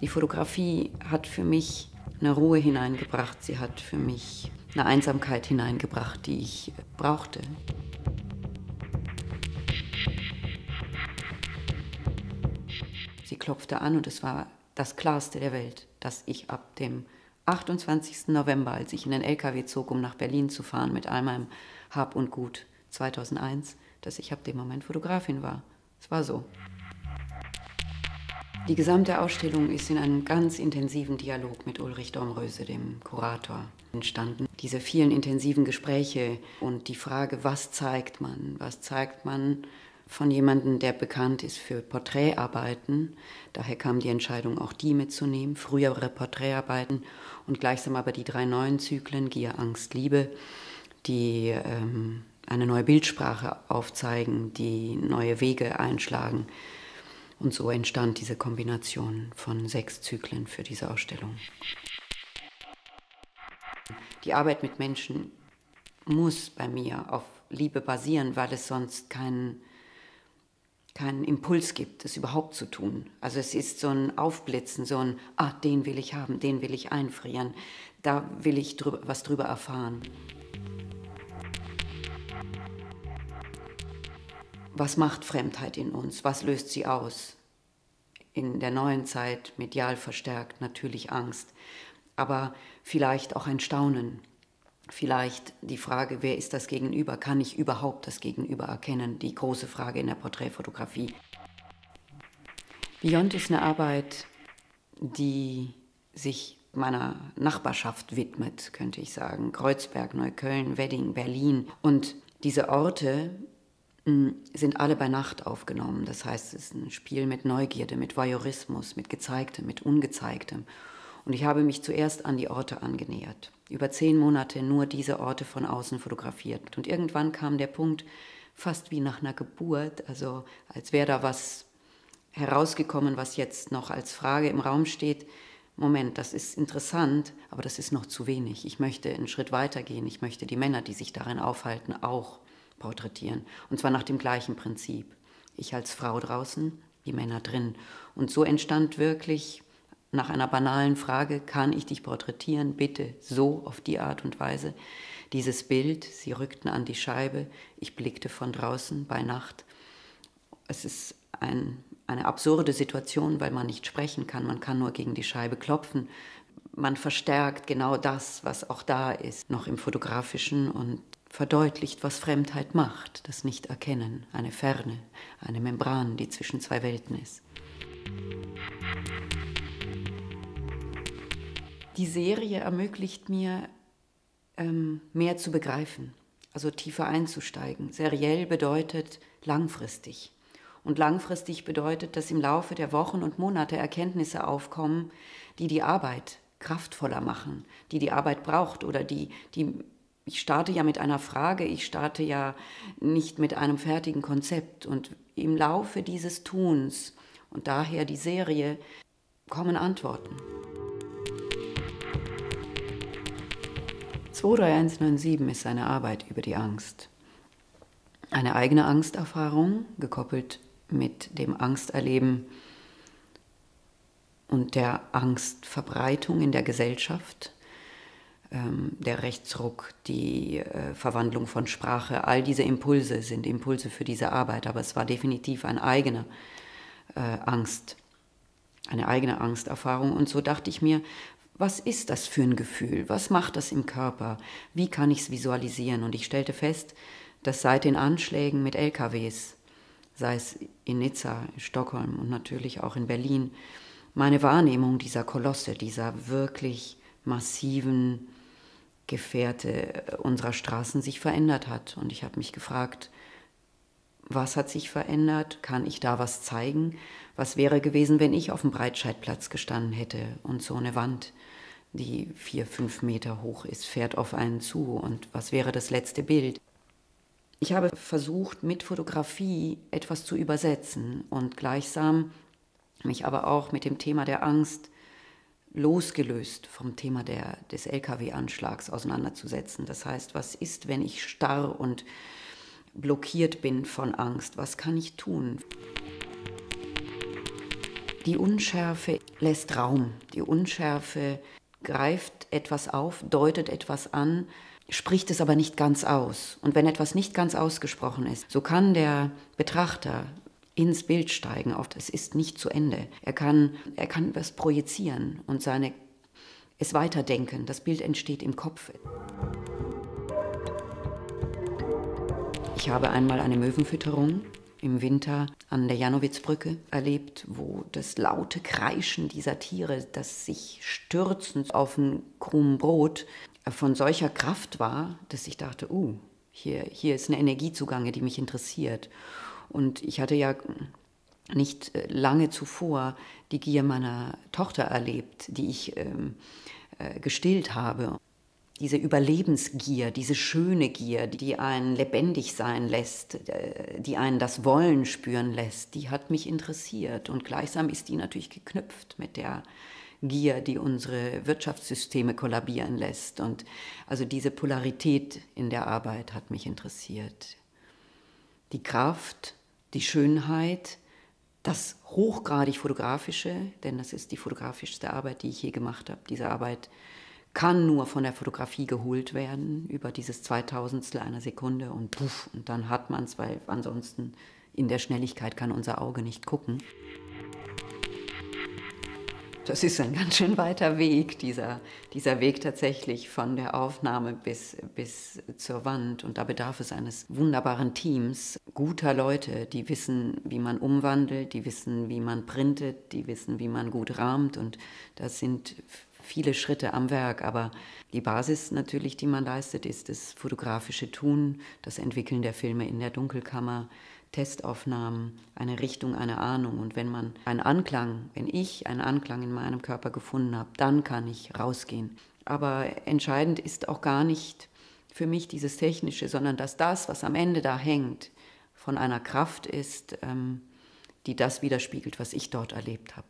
Die Fotografie hat für mich eine Ruhe hineingebracht. Sie hat für mich eine Einsamkeit hineingebracht, die ich brauchte. Sie klopfte an und es war das Klarste der Welt, dass ich ab dem 28. November, als ich in den LKW zog, um nach Berlin zu fahren mit all meinem Hab und Gut 2001, dass ich ab dem Moment Fotografin war. Es war so. Die gesamte Ausstellung ist in einem ganz intensiven Dialog mit Ulrich Domröse, dem Kurator, entstanden. Diese vielen intensiven Gespräche und die Frage, was zeigt man? Was zeigt man von jemandem, der bekannt ist für Porträtarbeiten? Daher kam die Entscheidung, auch die mitzunehmen, frühere Porträtarbeiten und gleichsam aber die 3 neuen Zyklen, Gier, Angst, Liebe, die eine neue Bildsprache aufzeigen, die neue Wege einschlagen. Und so entstand diese Kombination von 6 Zyklen für diese Ausstellung. Die Arbeit mit Menschen muss bei mir auf Liebe basieren, weil es sonst keinen Impuls gibt, es überhaupt zu tun. Also es ist so ein Aufblitzen, so ein, den will ich haben, den will ich einfrieren, da will ich was drüber erfahren. Was macht Fremdheit in uns? Was löst sie aus? In der neuen Zeit medial verstärkt natürlich Angst, aber vielleicht auch ein Staunen. Vielleicht die Frage, wer ist das Gegenüber? Kann ich überhaupt das Gegenüber erkennen? Die große Frage in der Porträtfotografie. Beyond ist eine Arbeit, die sich meiner Nachbarschaft widmet, könnte ich sagen. Kreuzberg, Neukölln, Wedding, Berlin. Und diese Orte sind alle bei Nacht aufgenommen. Das heißt, es ist ein Spiel mit Neugierde, mit Voyeurismus, mit Gezeigtem, mit Ungezeigtem. Und ich habe mich zuerst an die Orte angenähert. Über 10 Monate nur diese Orte von außen fotografiert. Und irgendwann kam der Punkt, fast wie nach einer Geburt, also als wäre da was herausgekommen, was jetzt noch als Frage im Raum steht. Moment, das ist interessant, aber das ist noch zu wenig. Ich möchte einen Schritt weiter gehen. Ich möchte die Männer, die sich darin aufhalten, auch porträtieren. Und zwar nach dem gleichen Prinzip. Ich als Frau draußen, die Männer drin. Und so entstand wirklich nach einer banalen Frage, kann ich dich porträtieren? Bitte so, auf die Art und Weise. Dieses Bild, sie rückten an die Scheibe, ich blickte von draußen bei Nacht. Es ist eine absurde Situation, weil man nicht sprechen kann, man kann nur gegen die Scheibe klopfen. Man verstärkt genau das, was auch da ist, noch im Fotografischen und verdeutlicht, was Fremdheit macht, das Nicht-Erkennen, eine Ferne, eine Membran, die zwischen 2 Welten ist. Die Serie ermöglicht mir, mehr zu begreifen, also tiefer einzusteigen. Seriell bedeutet langfristig. Und langfristig bedeutet, dass im Laufe der Wochen und Monate Erkenntnisse aufkommen, die die Arbeit kraftvoller machen, die die Arbeit braucht oder ich starte ja mit einer Frage, ich starte ja nicht mit einem fertigen Konzept. Und im Laufe dieses Tuns und daher die Serie kommen Antworten. 23197 ist eine Arbeit über die Angst. Eine eigene Angsterfahrung, gekoppelt mit dem Angsterleben und der Angstverbreitung in der Gesellschaft, der Rechtsruck, die Verwandlung von Sprache, all diese Impulse sind Impulse für diese Arbeit, aber es war definitiv eine eigene Angsterfahrung. Und so dachte ich mir, was ist das für ein Gefühl? Was macht das im Körper? Wie kann ich es visualisieren? Und ich stellte fest, dass seit den Anschlägen mit LKWs, sei es in Nizza, in Stockholm und natürlich auch in Berlin, meine Wahrnehmung dieser Kolosse, dieser wirklich massiven Gefährte unserer Straßen sich verändert hat. Und ich habe mich gefragt, was hat sich verändert? Kann ich da was zeigen? Was wäre gewesen, wenn ich auf dem Breitscheidplatz gestanden hätte und so eine Wand, die 4-5 Meter hoch ist, fährt auf einen zu? Und was wäre das letzte Bild? Ich habe versucht, mit Fotografie etwas zu übersetzen und gleichsam mich aber auch mit dem Thema der Angst losgelöst vom Thema des LKW-Anschlags auseinanderzusetzen. Das heißt, was ist, wenn ich starr und blockiert bin von Angst? Was kann ich tun? Die Unschärfe lässt Raum. Die Unschärfe greift etwas auf, deutet etwas an, spricht es aber nicht ganz aus. Und wenn etwas nicht ganz ausgesprochen ist, so kann der Betrachter ins Bild steigen. Es ist nicht zu Ende. Er kann was projizieren und es weiterdenken. Das Bild entsteht im Kopf. Ich habe einmal eine Möwenfütterung im Winter an der Janowitzbrücke erlebt, wo das laute Kreischen dieser Tiere, das sich stürzend auf ein Krumen Brot von solcher Kraft war, dass ich dachte, hier ist eine Energie zugange, die mich interessiert. Und ich hatte ja nicht lange zuvor die Gier meiner Tochter erlebt, die ich gestillt habe. Diese Überlebensgier, diese schöne Gier, die einen lebendig sein lässt, die einen das Wollen spüren lässt, die hat mich interessiert. Und gleichsam ist die natürlich geknüpft mit der Gier, die unsere Wirtschaftssysteme kollabieren lässt. Und also diese Polarität in der Arbeit hat mich interessiert. Die Kraft, die Schönheit, das hochgradig Fotografische, denn das ist die fotografischste Arbeit, die ich je gemacht habe. Diese Arbeit kann nur von der Fotografie geholt werden, über dieses 2000stel einer Sekunde und puff, und dann hat man es, weil ansonsten in der Schnelligkeit kann unser Auge nicht gucken. Das ist ein ganz schön weiter Weg, dieser Weg tatsächlich von der Aufnahme bis zur Wand. Und da bedarf es eines wunderbaren Teams, guter Leute, die wissen, wie man umwandelt, die wissen, wie man printet, die wissen, wie man gut rahmt. Und das sind viele Schritte am Werk, aber die Basis natürlich, die man leistet, ist das fotografische Tun, das Entwickeln der Filme in der Dunkelkammer, Testaufnahmen, eine Richtung, eine Ahnung. Und wenn ich einen Anklang in meinem Körper gefunden habe, dann kann ich rausgehen. Aber entscheidend ist auch gar nicht für mich dieses Technische, sondern dass das, was am Ende da hängt, von einer Kraft ist, die das widerspiegelt, was ich dort erlebt habe.